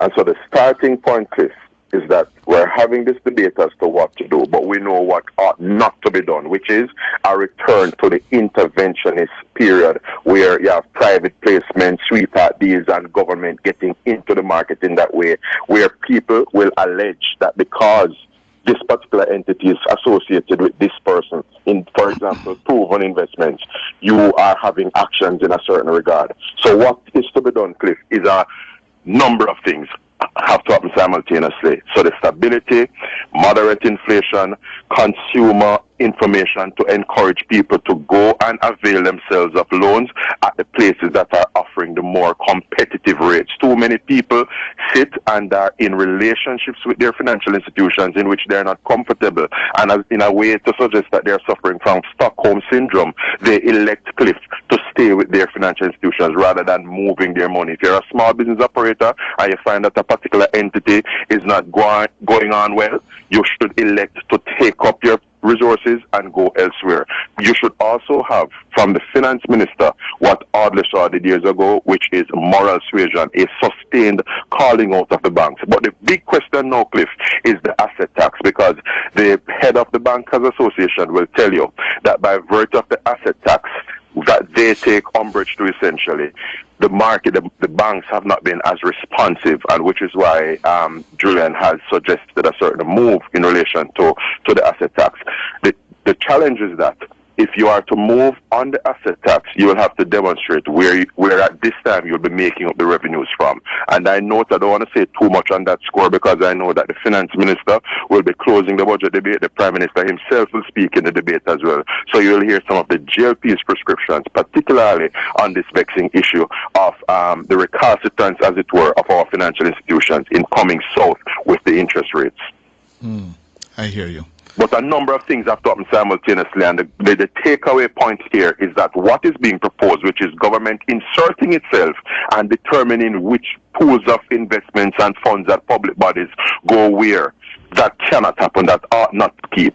And so the starting point, Cliff, is that we're having this debate as to what to do, but we know what ought not to be done, which is a return to the interventionist period where you have private placement, sweetheart deals, and government getting into the market in that way, where people will allege that because this particular entity is associated with this person, in, for example, proven investments, you are having actions in a certain regard. So what is to be done, Cliff, is a number of things have to happen simultaneously. So the stability, moderate inflation, consumer information to encourage people to go and avail themselves of loans at the places that are offering the more competitive rates. Too many people sit and are in relationships with their financial institutions in which they're not comfortable, and as in a way to suggest that they're suffering from Stockholm syndrome, they elect, Cliff, to stay with their financial institutions rather than moving their money. If you're a small business operator and you find that a particular entity is not going on well, you should elect to take up your resources and go elsewhere. You should also have from the finance minister what Audley Shaw did years ago, which is moral suasion, a sustained calling out of the banks. But the big question now, Cliff, is the asset tax, because the head of the Bankers Association will tell you that by virtue of the asset tax that they take umbrage to, essentially, the market, the banks have not been as responsive, and which is why Julian has suggested a certain move in relation to the asset tax. The challenge is that if you are to move on the asset tax, you will have to demonstrate where at this time you'll be making up the revenues from. And I note, I don't want to say too much on that score, because I know that the finance minister will be closing the budget debate. The prime minister himself will speak in the debate as well. So you'll hear some of the JLP's prescriptions, particularly on this vexing issue of the recalcitrance, as it were, of our financial institutions in coming south with the interest rates. I hear you. But a number of things have to happen simultaneously, and the takeaway point here is that what is being proposed, which is government inserting itself and determining which pools of investments and funds that public bodies go where, that cannot happen, that ought not to keep.